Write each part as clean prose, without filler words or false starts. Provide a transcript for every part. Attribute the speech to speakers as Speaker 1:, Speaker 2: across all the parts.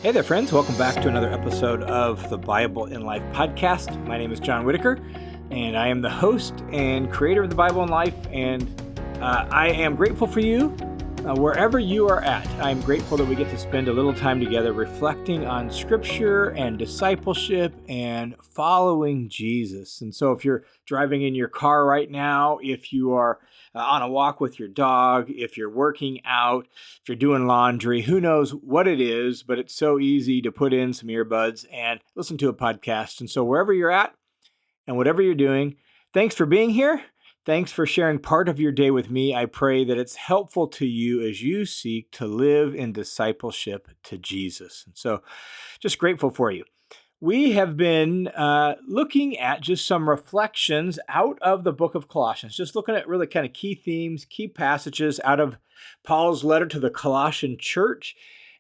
Speaker 1: Hey there, friends. Welcome back to another episode of the Bible in Life podcast. My name is John Whitaker, and I am the host and creator of the Bible in Life, and I am grateful for you wherever you are at. I'm grateful that we get to spend a little time together reflecting on Scripture and discipleship and following Jesus. And so if you're driving in your car right now, if you are on a walk with your dog, if you're working out, if you're doing laundry, who knows what it is, but it's so easy to put in some earbuds and listen to a podcast. And so wherever you're at and whatever you're doing, thanks for being here. Thanks for sharing part of your day with me. I pray that it's helpful to you as you seek to live in discipleship to Jesus. And so just grateful for you. We have been looking at just some reflections out of the book of Colossians, just looking at really kind of key themes, key passages out of Paul's letter to the Colossian church.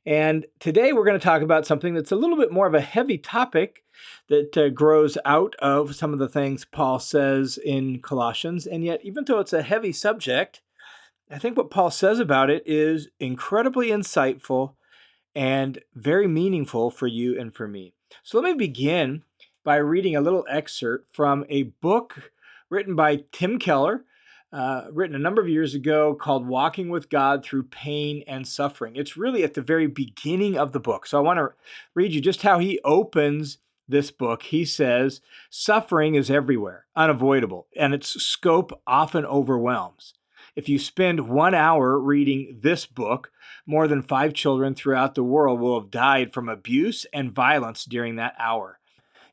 Speaker 1: And today we're going to talk about something that's a little bit more of a heavy topic that grows out of some of the things Paul says in Colossians. And yet, even though it's a heavy subject, I think what Paul says about it is incredibly insightful and very meaningful for you and for me. So let me begin by reading a little excerpt from a book written by Tim Keller, written a number of years ago, called Walking with God Through Pain and Suffering. It's really at the very beginning of the book. So I want to read you just how he opens this book. He says, "Suffering is everywhere, unavoidable, and its scope often overwhelms. If you spend 1 hour reading this book, more than 5 children throughout the world will have died from abuse and violence during that hour.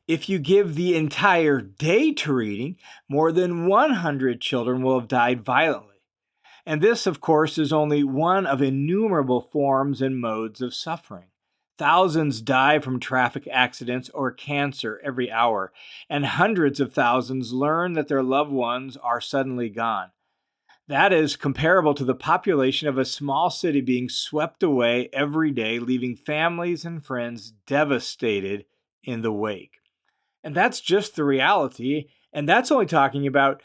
Speaker 1: If you give the entire day to reading, more than 100 children will have died violently. And this, of course, is only one of innumerable forms and modes of suffering. Thousands die from traffic accidents or cancer every hour, and hundreds of thousands learn that their loved ones are suddenly gone. That is comparable to the population of a small city being swept away every day, leaving families and friends devastated in the wake." And that's just the reality. And that's only talking about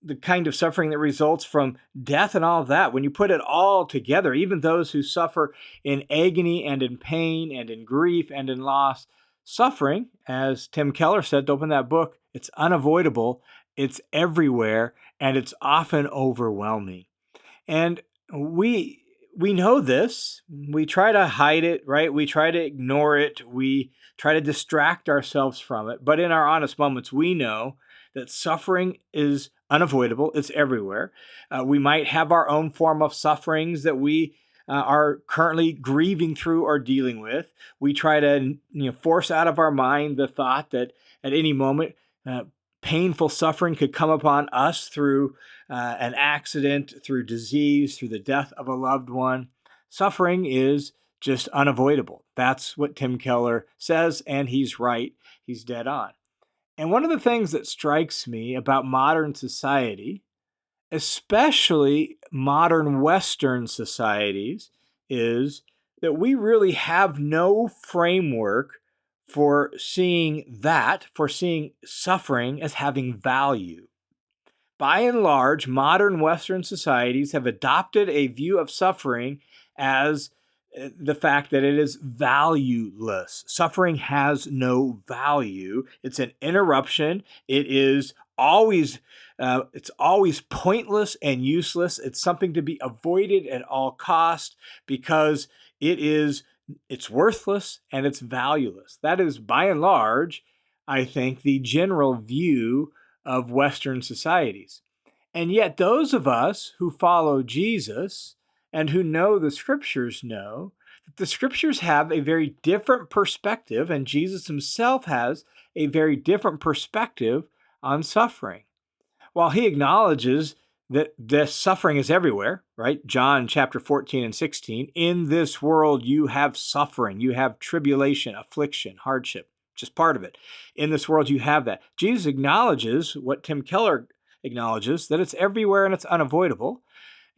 Speaker 1: the kind of suffering that results from death and all of that. When you put it all together, even those who suffer in agony and in pain and in grief and in loss, suffering, as Tim Keller said to open that book, it's unavoidable, it's everywhere, and it's often overwhelming. And we know this. We try to hide it, right? We try to ignore it. We try to distract ourselves from it. But in our honest moments, we know that suffering is unavoidable. It's everywhere. We might have our own form of sufferings that we are currently grieving through or dealing with. We try to force out of our mind the thought that at any moment, painful suffering could come upon us through an accident, through disease, through the death of a loved one. Suffering is just unavoidable. That's what Tim Keller says, and he's right. He's dead on. And one of the things that strikes me about modern society, especially modern Western societies, is that we really have no framework for seeing suffering as having value. By and large, modern Western societies have adopted a view of suffering as the fact that it is valueless. Suffering has no value. It's an interruption. It's always pointless and useless. It's something to be avoided at all costs because it's worthless and it's valueless. That is, by and large, I think, the general view of Western societies. And yet those of us who follow Jesus and who know the Scriptures know that the Scriptures have a very different perspective, and Jesus himself has a very different perspective on suffering. While he acknowledges that this suffering is everywhere, right? John chapter 14 and 16, in this world you have suffering, you have tribulation, affliction, hardship, just part of it. In this world you have that. Jesus acknowledges what Tim Keller acknowledges, that it's everywhere and it's unavoidable.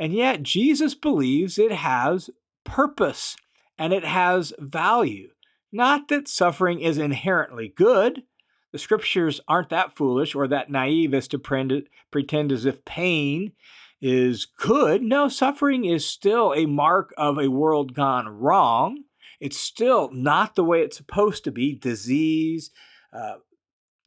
Speaker 1: And yet Jesus believes it has purpose and it has value. Not that suffering is inherently good. The Scriptures aren't that foolish or that naive as to pretend as if pain is good. No, suffering is still a mark of a world gone wrong. It's still not the way it's supposed to be. Disease, uh,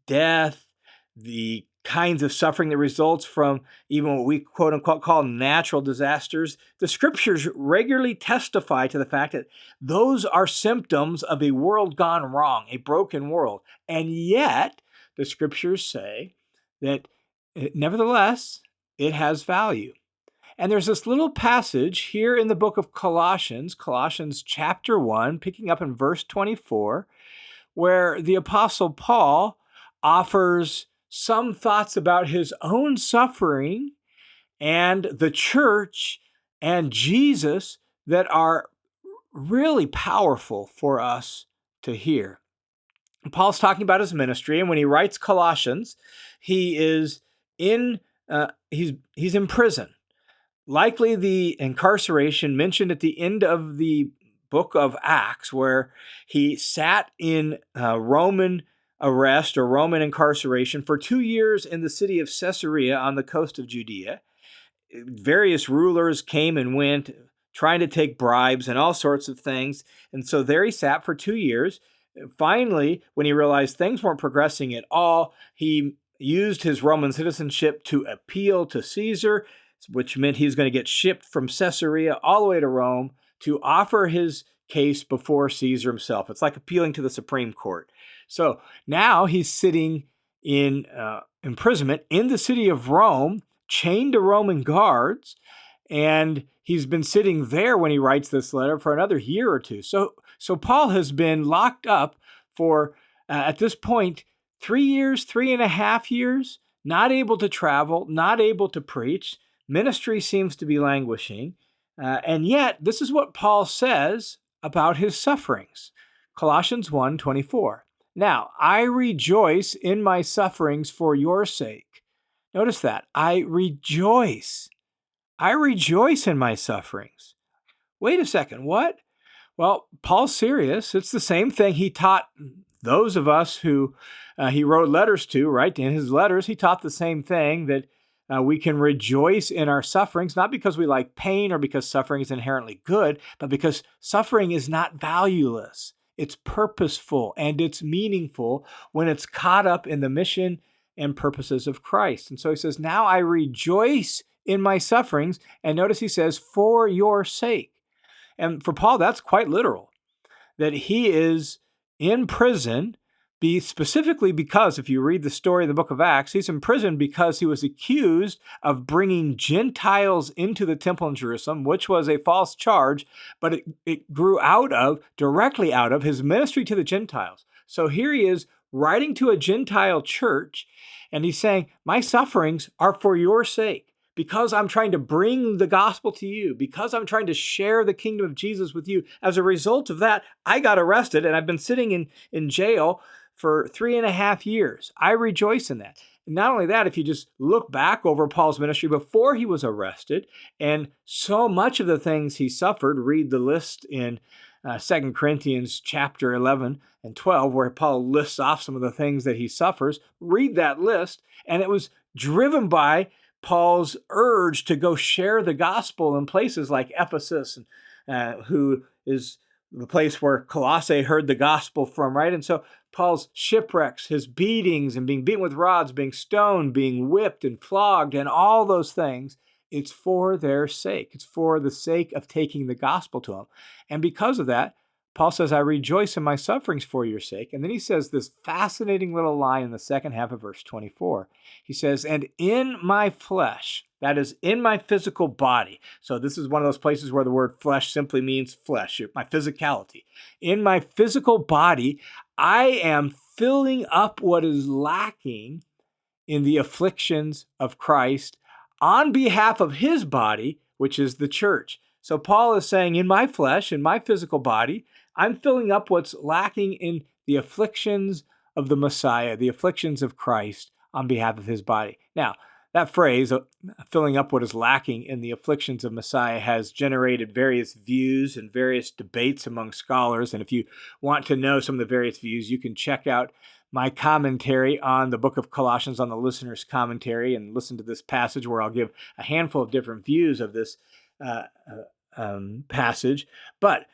Speaker 1: death, the kinds of suffering that results from even what we quote unquote call natural disasters. The scriptures regularly testify to the fact that those are symptoms of a world gone wrong, a broken world. And yet, the scriptures say that nevertheless, it has value. And there's this little passage here in the book of Colossians, Colossians chapter 1, picking up in verse 24, where the Apostle Paul offers some thoughts about his own suffering and the church and Jesus that are really powerful for us to hear. Paul's talking about his ministry, and when he writes Colossians, he is in he's in prison. Likely the incarceration mentioned at the end of the book of Acts, where he sat in Roman arrest or Roman incarceration for 2 years in the city of Caesarea on the coast of Judea. Various rulers came and went, trying to take bribes and all sorts of things. And so there he sat for 2 years. Finally, when he realized things weren't progressing at all, he used his Roman citizenship to appeal to Caesar, which meant he was going to get shipped from Caesarea all the way to Rome to offer his case before Caesar himself. It's like appealing to the Supreme Court. So now he's sitting in imprisonment in the city of Rome, chained to Roman guards, and he's been sitting there when he writes this letter for another year or two. So Paul has been locked up for, at this point, 3 years, 3.5 years, not able to travel, not able to preach. Ministry seems to be languishing. And yet, this is what Paul says about his sufferings. Colossians 1:24. Now, I rejoice in my sufferings for your sake. Notice that. I rejoice. I rejoice in my sufferings. Wait a second. What? Well, Paul's serious. It's the same thing he taught those of us who he wrote letters to, right? In his letters, he taught the same thing, that we can rejoice in our sufferings, not because we like pain or because suffering is inherently good, but because suffering is not valueless. It's purposeful and it's meaningful when it's caught up in the mission and purposes of Christ. And so he says, now I rejoice in my sufferings. And notice he says, for your sake. And for Paul, that's quite literal, that he is in prison specifically because, if you read the story of the book of Acts, he's in prison because he was accused of bringing Gentiles into the temple in Jerusalem, which was a false charge, but it grew directly out of his ministry to the Gentiles. So here he is writing to a Gentile church, and he's saying, my sufferings are for your sake. Because I'm trying to bring the gospel to you, because I'm trying to share the kingdom of Jesus with you. As a result of that, I got arrested and I've been sitting in jail for 3.5 years. I rejoice in that. And not only that, if you just look back over Paul's ministry before he was arrested, and so much of the things he suffered, read the list in 2 Corinthians chapter 11 and 12, where Paul lists off some of the things that he suffers. Read that list, and it was driven by Paul's urge to go share the gospel in places like Ephesus, who is the place where Colossae heard the gospel from, right? And so Paul's shipwrecks, his beatings and being beaten with rods, being stoned, being whipped and flogged, and all those things, it's for their sake. It's for the sake of taking the gospel to them. And because of that, Paul says, I rejoice in my sufferings for your sake. And then he says this fascinating little line in the second half of verse 24. He says, and in my flesh, that is in my physical body. So this is one of those places where the word flesh simply means flesh, my physicality. In my physical body, I am filling up what is lacking in the afflictions of Christ on behalf of his body, which is the church. So Paul is saying, in my flesh, in my physical body, I'm filling up what's lacking in the afflictions of the Messiah, the afflictions of Christ on behalf of his body. Now, that phrase, filling up what is lacking in the afflictions of Messiah, has generated various views and various debates among scholars. And if you want to know some of the various views, you can check out my commentary on the book of Colossians on the listener's commentary and listen to this passage where I'll give a handful of different views of this passage. But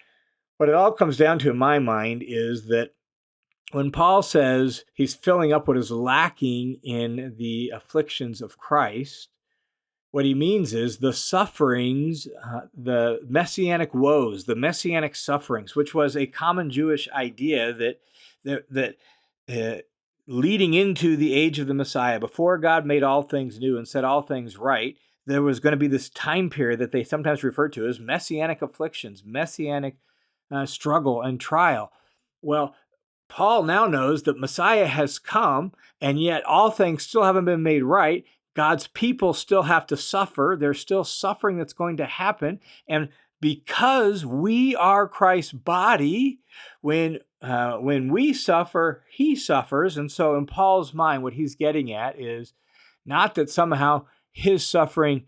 Speaker 1: What it all comes down to in my mind is that when Paul says he's filling up what is lacking in the afflictions of Christ, what he means is the sufferings, the messianic woes, the messianic sufferings, which was a common Jewish idea that uh, leading into the age of the Messiah, before God made all things new and set all things right, there was going to be this time period that they sometimes refer to as messianic afflictions, messianic struggle and trial. Well, Paul now knows that Messiah has come, and yet all things still haven't been made right. God's people still have to suffer. There's still suffering that's going to happen. And because we are Christ's body, when we suffer, he suffers. And so in Paul's mind, what he's getting at is not that somehow his suffering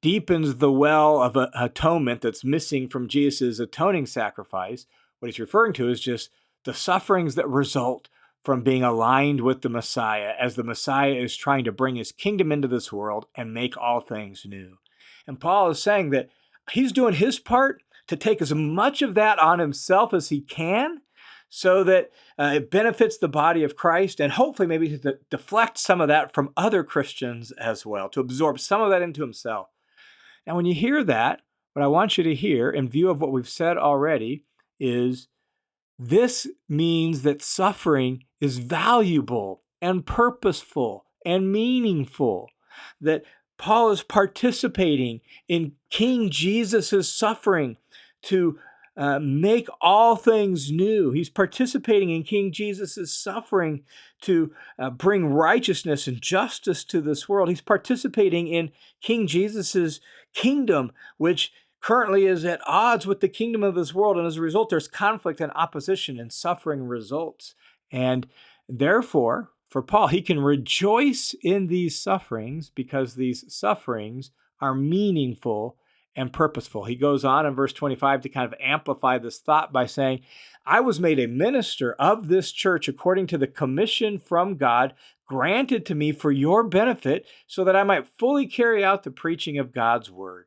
Speaker 1: deepens the well of atonement that's missing from Jesus' atoning sacrifice. What he's referring to is just the sufferings that result from being aligned with the Messiah as the Messiah is trying to bring his kingdom into this world and make all things new. And Paul is saying that he's doing his part to take as much of that on himself as he can so that it benefits the body of Christ, and hopefully maybe to deflect some of that from other Christians as well, to absorb some of that into himself. Now, when you hear that, what I want you to hear, in view of what we've said already, is this means that suffering is valuable and purposeful and meaningful, that Paul is participating in King Jesus' suffering to make all things new. He's participating in King Jesus' suffering to bring righteousness and justice to this world. He's participating in King Jesus' kingdom, which currently is at odds with the kingdom of this world. And as a result, there's conflict and opposition, and suffering results. And therefore, for Paul, he can rejoice in these sufferings because these sufferings are meaningful and purposeful. He goes on in verse 25 to kind of amplify this thought by saying, I was made a minister of this church according to the commission from God granted to me for your benefit, so that I might fully carry out the preaching of God's word.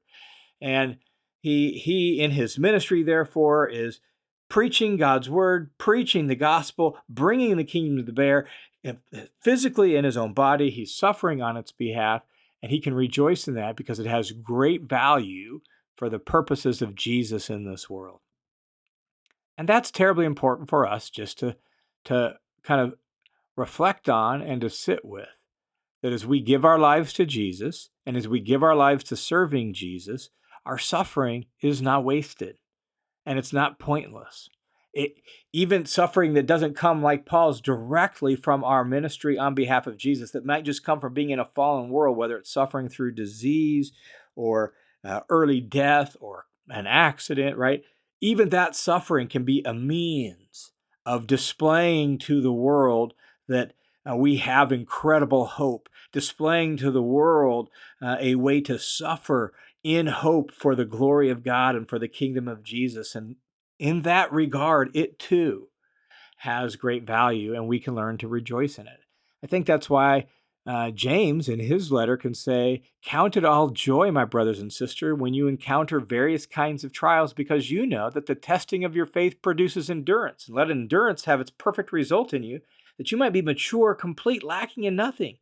Speaker 1: And he in his ministry, therefore, is preaching God's word, preaching the gospel, bringing the kingdom to bear. Physically in his own body, he's suffering on its behalf, and he can rejoice in that because it has great value for the purposes of Jesus in this world. And that's terribly important for us just to kind of reflect on and to sit with. That as we give our lives to Jesus, and as we give our lives to serving Jesus, our suffering is not wasted, and it's not pointless. Even suffering that doesn't come like Paul's directly from our ministry on behalf of Jesus, that might just come from being in a fallen world, whether it's suffering through disease or early death or an accident, right? Even that suffering can be a means of displaying to the world that we have incredible hope, displaying to the world a way to suffer in hope for the glory of God and for the kingdom of Jesus. And in that regard, it too has great value, and we can learn to rejoice in it. I think that's why James in his letter can say, count it all joy, my brothers and sisters, when you encounter various kinds of trials, because you know that the testing of your faith produces endurance. And let endurance have its perfect result in you, that you might be mature, complete, lacking in nothing.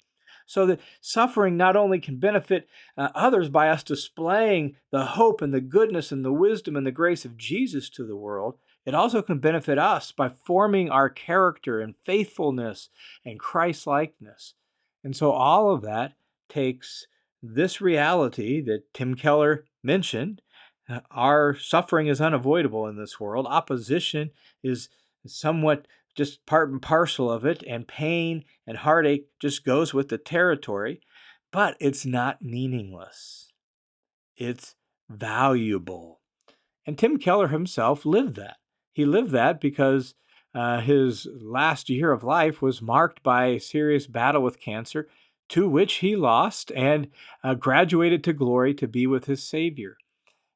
Speaker 1: So that suffering not only can benefit others by us displaying the hope and the goodness and the wisdom and the grace of Jesus to the world, it also can benefit us by forming our character and faithfulness and Christ-likeness. And so all of that takes this reality that Tim Keller mentioned. Our suffering is unavoidable in this world. Opposition is somewhat just part and parcel of it, and pain and heartache just goes with the territory, but it's not meaningless. It's valuable. And Tim Keller himself lived that. He lived that because his last year of life was marked by a serious battle with cancer, to which he lost and graduated to glory to be with his Savior.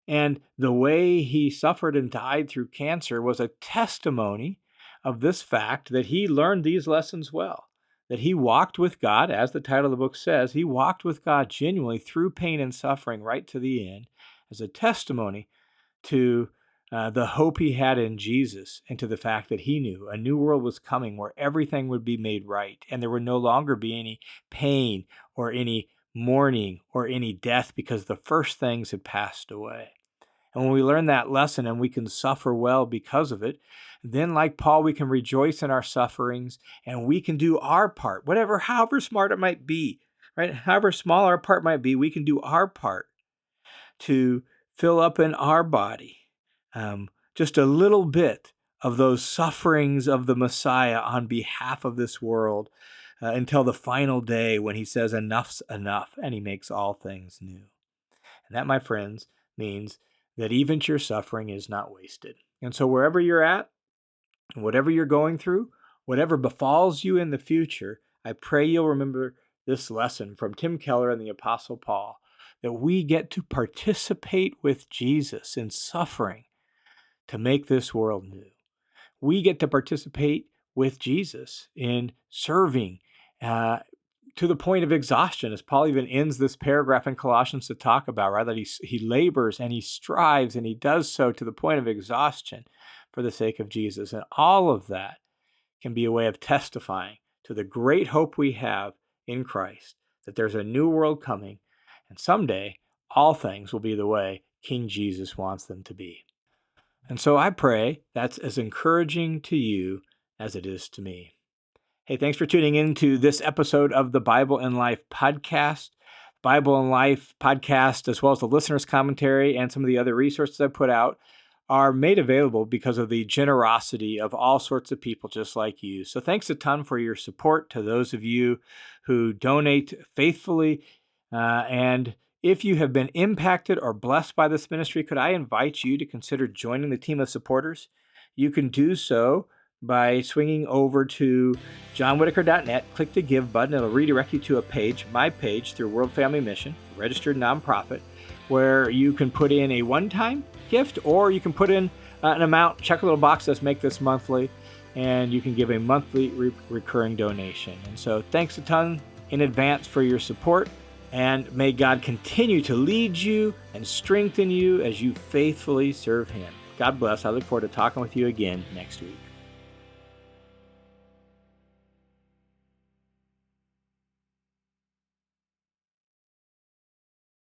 Speaker 1: And the way he suffered and died through cancer was a testimony of this fact, that he learned these lessons well, that he walked with God, as the title of the book says, he walked with God genuinely through pain and suffering right to the end, as a testimony to the hope he had in Jesus, and to the fact that he knew a new world was coming where everything would be made right, and there would no longer be any pain or any mourning or any death, because the first things had passed away. And when we learn that lesson and we can suffer well because of it, then like Paul, we can rejoice in our sufferings, and we can do our part, however smart it might be, right? However small our part might be, we can do our part to fill up in our body just a little bit of those sufferings of the Messiah on behalf of this world until the final day when he says enough's enough and he makes all things new. And that, my friends, means that even your suffering is not wasted. And so wherever you're at, whatever you're going through, whatever befalls you in the future, I pray you'll remember this lesson from Tim Keller and the Apostle Paul, that we get to participate with Jesus in suffering to make this world new. We get to participate with Jesus in serving to the point of exhaustion, as Paul even ends this paragraph in Colossians to talk about, right? That he labors and he strives and he does so to the point of exhaustion for the sake of Jesus. And all of that can be a way of testifying to the great hope we have in Christ, that there's a new world coming, and someday all things will be the way King Jesus wants them to be. And so I pray that's as encouraging to you as it is to me. Hey, thanks for tuning in to this episode of the Bible in Life podcast. Bible in Life podcast, as well as the listener's commentary and some of the other resources I put out, are made available because of the generosity of all sorts of people just like you. So thanks a ton for your support to those of you who donate faithfully. And if you have been impacted or blessed by this ministry, could I invite you to consider joining the team of supporters? You can do so by swinging over to johnwhitaker.net, click the Give button. It'll redirect you to a page, my page, through World Family Mission, a registered nonprofit, where you can put in a one-time gift, or you can put in an amount, check a little box that says make this monthly, and you can give a monthly recurring donation. And so thanks a ton in advance for your support. And may God continue to lead you and strengthen you as you faithfully serve Him. God bless. I look forward to talking with you again next week.